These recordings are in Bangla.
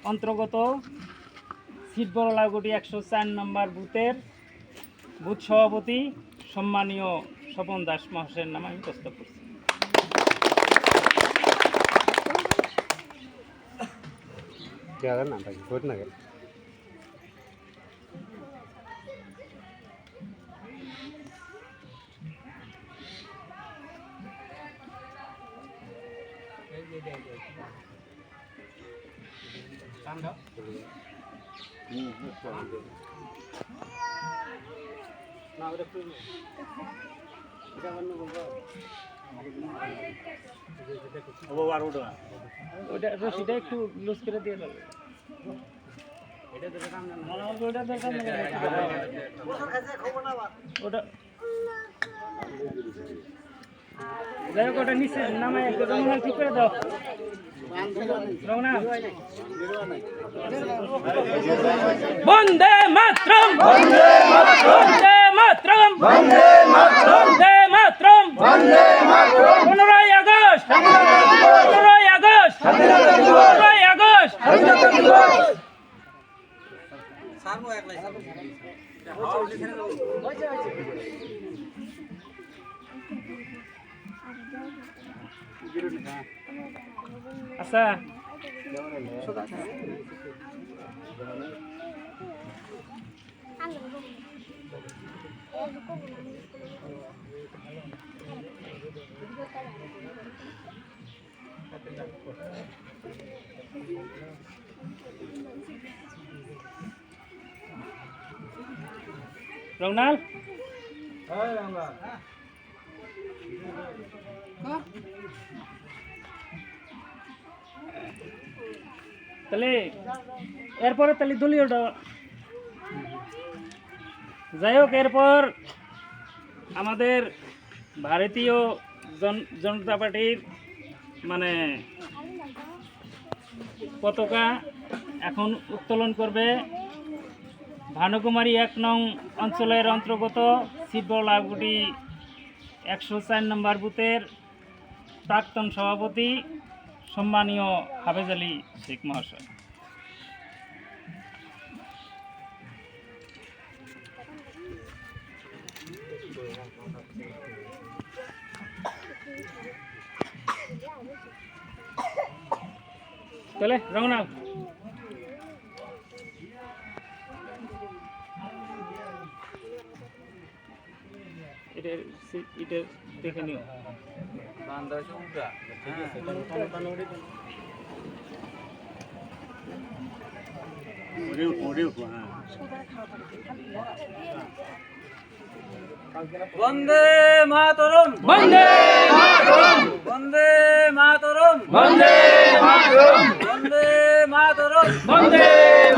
অন্তর্গত সিটবড় লাউগুটি 104 নম্বর বুথের বুথ সভাপতি সম্মানীয় স্বপন দাস মহাশয়ের নামে আমি প্রস্তাব করছি। রশিটা একটু লুজ করে দিয়ে দেবে। যাই হোক ওটা নিচে নামায় রঙনা ঠিক করে দাও। রঙনা বন্দে মাতরম বন্দে মাতরম বন্দে মাতরম বন্দে মাতরম বন্দে মাতরম 15ই আগস্ট 15ই আগস্ট 15ই আগস্ট স্বাধীনতা দিবস। সারমো একলাই আচ্ছা রংনাল তাহলে এরপরে তাহলে দলীয়টা যাই হোক। এরপর আমাদের ভারতীয় জনতা পার্টির মানে পতাকা এখন উত্তোলন করবে ভানুকুমারী 1 নং অঞ্চলের অন্তর্গত সিটবড় লাউগুটি 104 নম্বর বুথের প্রাক্তন সভাপতি সম্মানীয় হাফেজ আলী শেখ মহাশয়। চলে রঙনা এটা দেখে নিও। বন্দে মাতরম বন্দে মাতরম বন্দে মাতরম বন্দে মাতরম বন্দে মাতরম বন্দে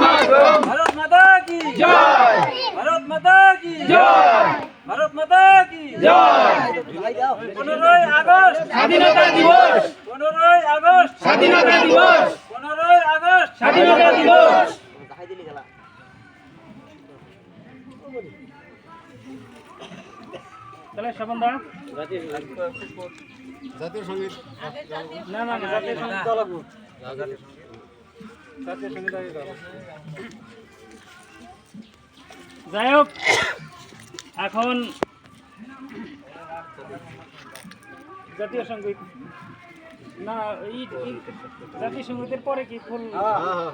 মাতরম ভারত মাতা কি জয় ভারত মাতা কি জয় ভারত মাতা কি জয় 15ই আগস্ট স্বাধীনতা দিবস 15ই আগস্ট স্বাধীনতা দিবস 15ই আগস্ট স্বাধীনতা দিবস। তাহলে স্বপন দা জাতীয় সঙ্গীত না না না জাতীয় সঙ্গীত তো লাগবে। জাতীয় সঙ্গীত আগে গাও। যাই হোক এখন জাতীয় সঙ্গীত না জাতীয় সঙ্গীতের পরে কি ফুল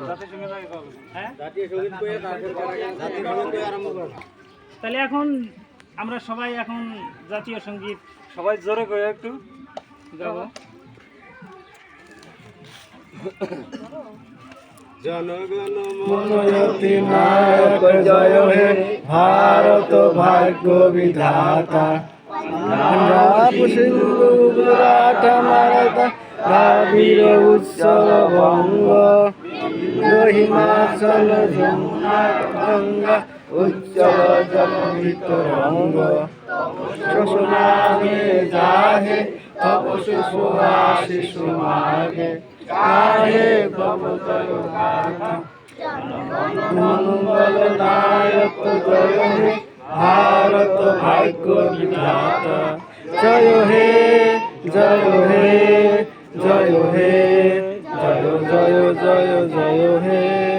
জাতীয় সঙ্গীত আগে গাও। হ্যাঁ জাতীয় সঙ্গীত কয়ে তারপর জাতীয় সঙ্গীত কয়ে আরম্ভ করো। তাহলে এখন আমরা সবাই এখন জাতীয় সঙ্গীত সবাই জোরে কয়ে একটু গাবো। জনগণ মনোয়তি নায়ক জয় হে ভারত ভাগ্য বিধাতা পাঞ্জাব সিন্ধু গুজরাট মারাঠা দ্রাবিড় উৎসব বঙ্গ হিমাচল যমুনা গঙ্গা উজ্জ্বল জলমিত রঙ্গ সুনামে যাহে তব সুশাশিস মাগে গাহে ভবতর গাথা মঙ্গল নায়ক জয় হে ভারত ভাগ্য বিধাতা জয় হে জয় হে জয় হে জয় জয় জয় জয় হে